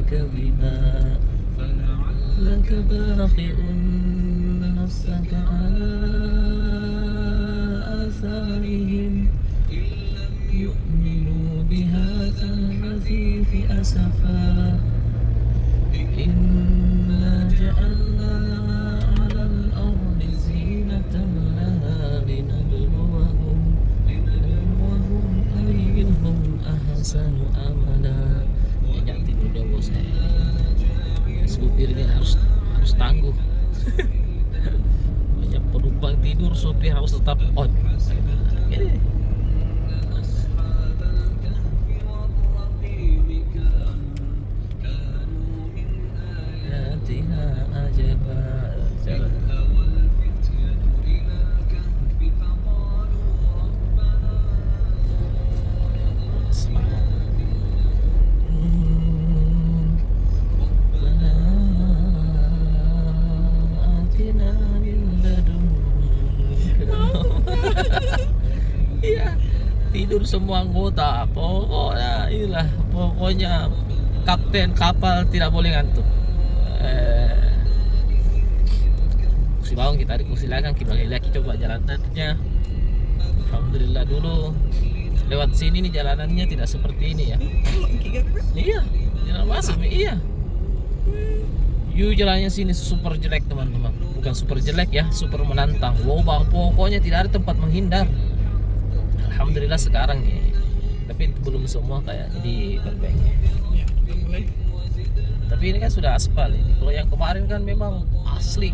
يأتيك بها لك باخع نفسك على آثارهم يؤمنوا بهذا الحديث أسفا إنا جعلنا على الأرض زينة لها لنبلوهم أيهم أحسن أملا. Ya tidur dah bos saya. Supir ini harus tangguh. Banyak penumpang tidur, supir harus tetap on. Iya, tidur semua anggota. Pokoknya kapten kapal tidak boleh ngantuk. Kursi bawang kita di kursi belakang, kita lagi coba jalanannya. Alhamdulillah dulu lewat sini nih jalanannya tidak seperti ini ya. Iya, jalan masuk iya. Jalannya sini super jelek teman-teman. Bukan super jelek ya, super menantang. Wow, pokoknya tidak ada tempat menghindar. Alhamdulillah sekarang nih. Tapi belum semua kayak diperbaiki. Ya, mulai. Tapi ini kan sudah aspal ini. Kalau yang kemarin kan memang asli.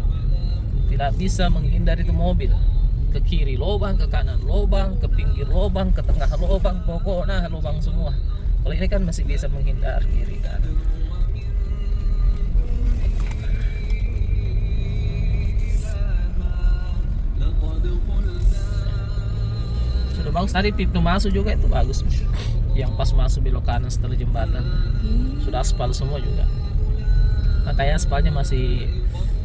Tidak bisa menghindar itu mobil. Ke kiri lubang, ke kanan lubang, ke pinggir lubang, ke tengah lubang, pokoknya lubang semua. Kalau ini kan masih bisa menghindar kiri kanan. Sudah bagus tadi pintu masuk juga itu bagus. Yang pas masuk belok kanan setelah jembatan. Sudah aspal semua juga. Makanya aspalnya masih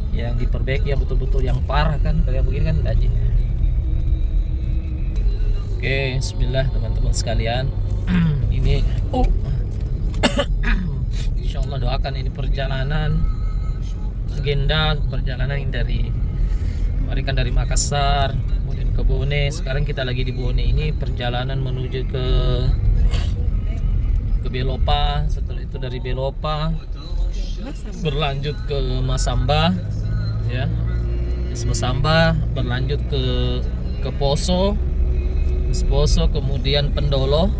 yang diperbaiki yang betul-betul yang parah kan kayak begini kan gaji. Oke, bismillah teman-teman sekalian. Ini insyaallah doakan ini perjalanan agenda perjalanan yang dari kemarin kan dari Makassar kemudian ke Bone, sekarang kita lagi di Bone. Ini perjalanan menuju ke Belopa, setelah itu dari Belopa berlanjut ke Masamba ya. Masamba berlanjut ke Poso, kemudian Pendolo.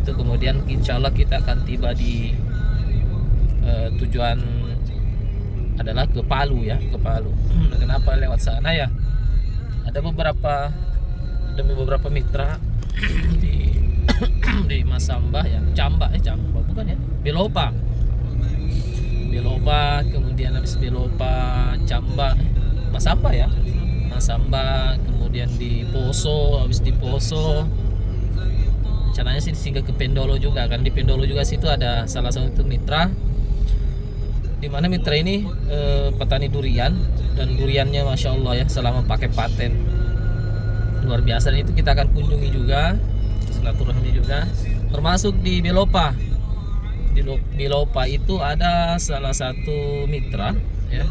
Itu kemudian insyaallah kita akan tiba di tujuan adalah ke Palu ya, ke Palu. Kenapa lewat sana ya? Ada beberapa mitra di Masamba ya, Camba bukan ya, Belopa, kemudian habis Belopa Camba, Masamba ya, Masamba, kemudian di Poso, habis di Poso rencananya sih singgah ke Pendolo juga kan. Di Pendolo juga situ ada salah satu mitra, di mana mitra ini petani durian, dan duriannya masya Allah ya, selama pakai paten luar biasa. Dan itu kita akan kunjungi juga, silaturahmi juga, termasuk di Belopa. Di Belopa itu ada salah satu mitra ya.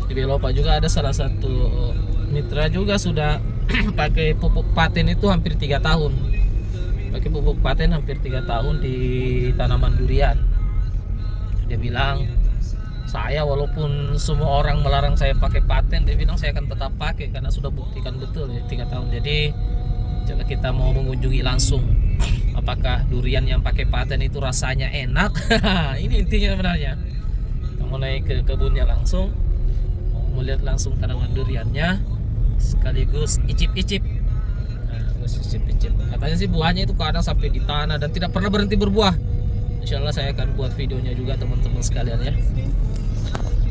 Di Belopa juga ada salah satu mitra juga sudah pakai pupuk paten itu hampir 3 tahun. Pakai pupuk paten hampir 3 tahun di tanaman durian. Dia bilang, saya walaupun semua orang melarang saya pakai paten, dia bilang saya akan tetap pakai karena sudah buktikan betul ya 3 tahun. Jadi coba kita mau mengunjungi langsung apakah durian yang pakai paten itu rasanya enak. Ini intinya sebenarnya. Kita mulai ke kebunnya langsung, mau melihat langsung tanaman duriannya, sekaligus icip-icip. Katanya sih buahnya itu kadang sampai di tanah dan tidak pernah berhenti berbuah. Insyaallah saya akan buat videonya juga teman-teman sekalian ya.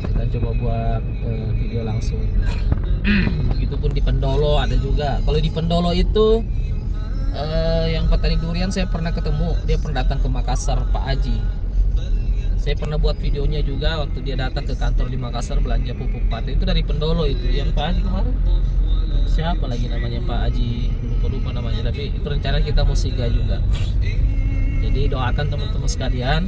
Kita coba buat video langsung. Begitupun di Pendolo ada juga. Kalau di Pendolo itu yang petani durian saya pernah ketemu, dia pernah datang ke Makassar, Pak Haji. Saya pernah buat videonya juga waktu dia datang ke kantor di Makassar belanja pupuk paten. Itu dari Pendolo itu yang Pak Haji kemarin. Siapa lagi namanya Pak Haji, lupa namanya, tapi itu rencana kita mau singgah juga. Jadi doakan teman-teman sekalian,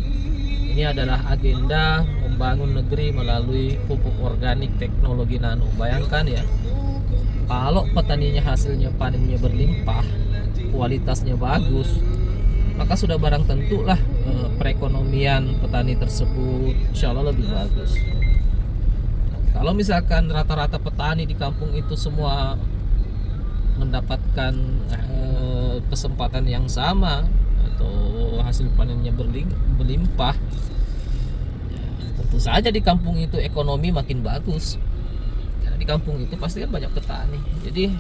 Ini adalah agenda membangun negeri melalui pupuk organik teknologi nano. Bayangkan ya, kalau petaninya hasilnya panennya berlimpah, kualitasnya bagus, maka sudah barang tentulah perekonomian petani tersebut insya Allah lebih bagus. Kalau misalkan rata-rata petani di kampung itu semua mendapatkan kesempatan yang sama atau hasil panennya berlimpah, ya, tentu saja di kampung itu ekonomi makin bagus. Karena di kampung itu pasti kan banyak petani. Jadi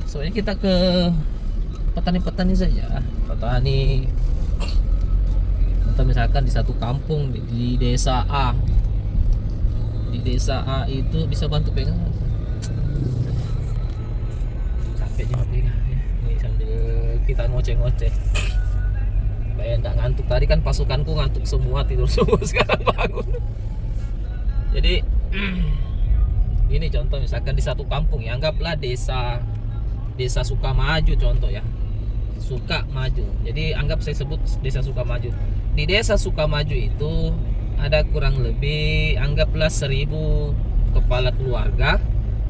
soalnya kita ke petani-petani saja, petani atau misalkan di satu kampung di desa A. Di desa A itu bisa bantu pegang. Capek juga pegang ya. Ini sambil kita ngoceh-ngoceh. Supaya enggak ngantuk. Tadi kan pasukanku ngantuk semua, tidur semua, sekarang bangun. Jadi ini contoh misalkan di satu kampung ya, anggaplah desa Sukamaju contoh ya. Sukamaju. Jadi anggap saya sebut desa Sukamaju. Di desa Sukamaju itu ada kurang lebih anggaplah 1000 kepala keluarga,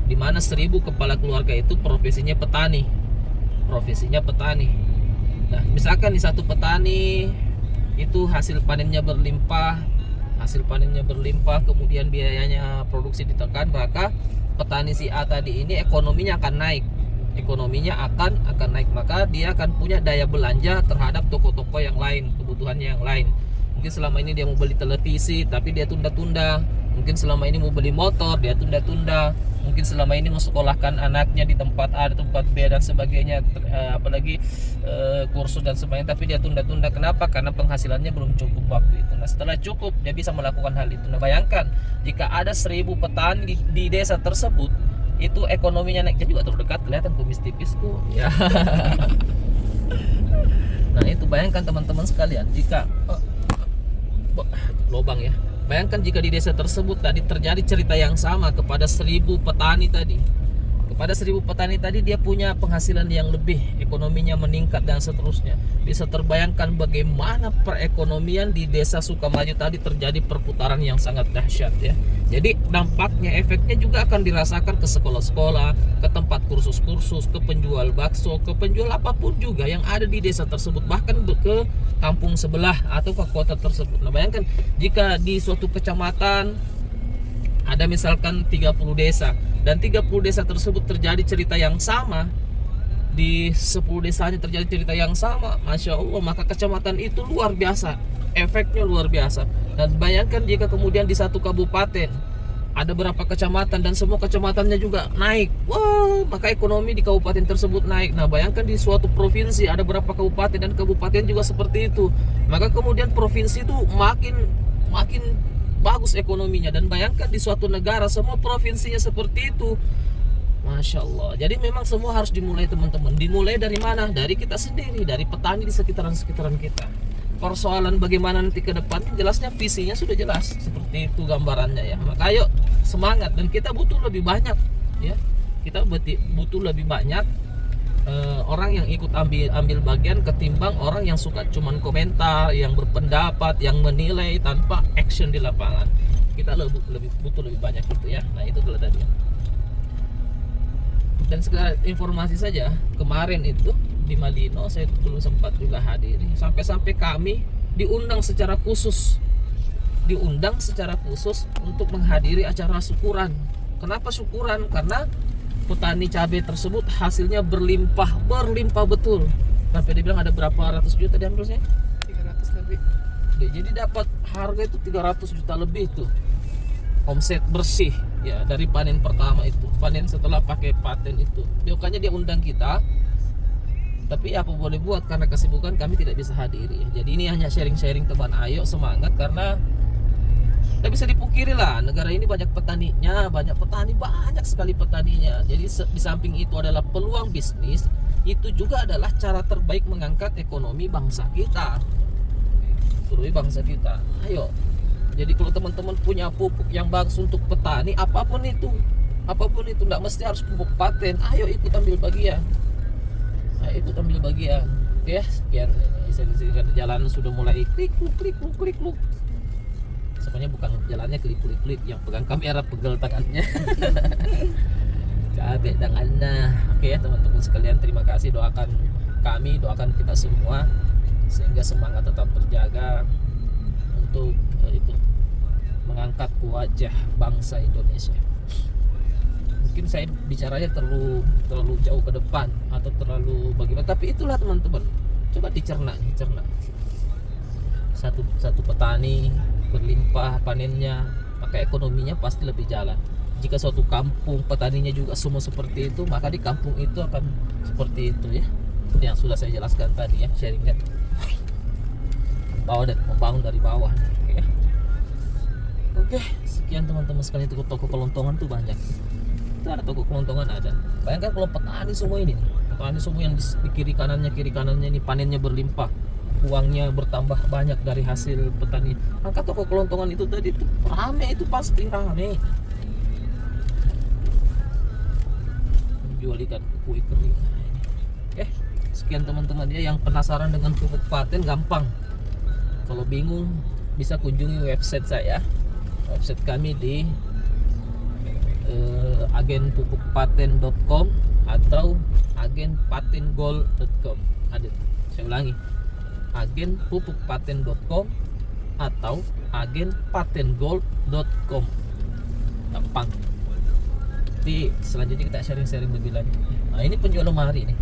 di mana 1000 kepala keluarga itu profesinya petani. Nah, misalkan di satu petani itu hasil panennya berlimpah, kemudian biayanya produksi ditekan, maka petani si A tadi ini ekonominya akan naik. Maka dia akan punya daya belanja terhadap toko-toko yang lain, kebutuhannya yang lain. Mungkin selama ini dia mau beli televisi tapi dia tunda-tunda. Mungkin selama ini mau beli motor dia tunda-tunda. Mungkin selama ini mau sekolahkan anaknya di tempat A, di tempat B dan sebagainya, apalagi kursus dan sebagainya, tapi dia tunda-tunda. Kenapa? Karena penghasilannya belum cukup waktu itu. Nah, setelah cukup dia bisa melakukan hal itu. Nah, bayangkan jika ada 1000 petani di desa tersebut, itu ekonominya naiknya juga terdekat. Kelihatan kumis tipisku ya. Nah, itu bayangkan teman-teman sekalian, jika lobang ya. Bayangkan jika di desa tersebut tadi terjadi cerita yang sama kepada 1000 petani tadi. Kepada 1000 petani tadi dia punya penghasilan yang lebih, ekonominya meningkat dan seterusnya. Bisa terbayangkan bagaimana perekonomian di desa Sukamaju tadi terjadi perputaran yang sangat dahsyat ya. Jadi dampaknya, efeknya juga akan dirasakan ke sekolah-sekolah, ke tempat kursus-kursus, ke penjual bakso, ke penjual apapun juga yang ada di desa tersebut, bahkan ke kampung sebelah atau ke kota tersebut. Nah, bayangkan jika di suatu kecamatan ada misalkan 30 desa dan 30 desa tersebut terjadi cerita yang sama, di 10 desanya terjadi cerita yang sama, Masya Allah, maka kecamatan itu luar biasa, efeknya luar biasa. Dan bayangkan jika kemudian di satu kabupaten ada berapa kecamatan dan semua kecamatannya juga naik, wah, maka ekonomi di kabupaten tersebut naik. Nah, bayangkan di suatu provinsi ada berapa kabupaten dan kabupaten juga seperti itu, maka kemudian provinsi itu makin bagus ekonominya. Dan bayangkan di suatu negara semua provinsinya seperti itu, Masya Allah. Jadi memang semua harus dimulai teman-teman. Dimulai dari mana? Dari kita sendiri, dari petani di sekitaran kita. Persoalan bagaimana nanti ke depan, jelasnya visinya sudah jelas, seperti itu gambarannya ya. Maka ayo semangat, dan kita butuh lebih banyak ya. Kita butuh lebih banyak orang yang ikut ambil bagian ketimbang orang yang suka cuman komentar, yang berpendapat, yang menilai tanpa action di lapangan. Kita butuh lebih banyak itu ya. Nah, itu adalah tadi. Dan segala informasi saja, kemarin itu di Malino saya belum sempat juga hadiri, sampai kami diundang secara khusus untuk menghadiri acara syukuran. Kenapa syukuran? Karena petani cabai tersebut hasilnya berlimpah betul. Sampai dibilang ada berapa ratus juta diambilnya? 300 lebih. Jadi dapat harga itu 300 juta lebih tuh. Omset bersih ya dari panen pertama itu. Panen setelah pakai paten itu. Makanya dia undang kita. Tapi apa boleh buat, karena kesibukan kami tidak bisa hadiri. Jadi ini hanya sharing-sharing teman. Ayo semangat, karena tidak bisa dipungkiri lah, negara ini banyak petaninya, banyak sekali petaninya. Jadi di samping itu adalah peluang bisnis, itu juga adalah cara terbaik mengangkat ekonomi bangsa kita. Ayo. Jadi kalau teman-teman punya pupuk yang bagus untuk petani, apapun itu tidak mesti harus pupuk paten. Ayo ikut ambil bagian. Oke, sekian. Jalan sudah mulai klik. sebenarnya bukan jalannya kelip-kelip, yang pegang kamera pegel tangannya. Capek tangannya. Oke ya teman-teman sekalian, terima kasih, doakan kami, doakan kita semua sehingga semangat tetap terjaga untuk itu mengangkat wajah bangsa Indonesia. Mungkin saya bicaranya terlalu jauh ke depan atau terlalu bagaimana, tapi itulah teman-teman, coba dicerna. Satu petani berlimpah panennya, maka ekonominya pasti lebih jalan. Jika suatu kampung petaninya juga semua seperti itu, maka di kampung itu akan seperti itu ya. Yang sudah saya jelaskan tadi ya, sharingkan bawah dan membangun dari bawah. Oke, sekian teman-teman sekalian. Toko kelontongan tuh banyak. Itu ada toko kelontongan ada. Bayangkan kalau petani semua ini nih, petani semua yang di kiri kanannya ini panennya berlimpah, uangnya bertambah banyak dari hasil petani. Maka toko kelontongan itu tadi itu rame, itu pasti rame. Jual ikan kue kering. Oke, sekian teman-teman ya. Yang penasaran dengan pupuk paten gampang. Kalau bingung bisa kunjungi website saya. Website kami di agenpupukpaten.com atau agenpatengold.com. Ada, saya ulangi, agenpupukpaten.com atau agenpatengold.com. Gampang. Nanti selanjutnya kita sharing-sharing lebih lanjut. Nah, ini penjual lemari nih.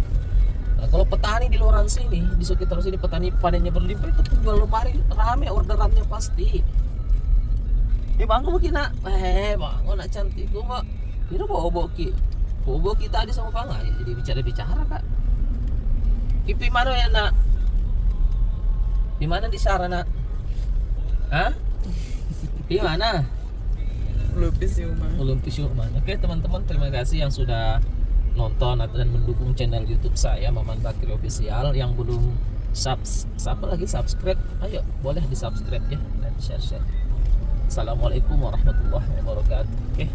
Nah, kalau petani di luar sini, di sekitar sini petani panennya berlimpah, itu penjual lemari rame, orderannya pasti. Bang, mungkin nak, bang, nak cantik tuh mak. Kira bobo kita tadi sama bang, jadi bicara kak. Kipi mana ya nak? Di mana di sana nak? Hah? Di mana? Olympus Human. Oke teman-teman, terima kasih yang sudah nonton dan mendukung channel YouTube saya Maman Bakri Official. Yang belum subscribe, ayo boleh di subscribe ya dan share. Assalamualaikum warahmatullahi wabarakatuh. Oke.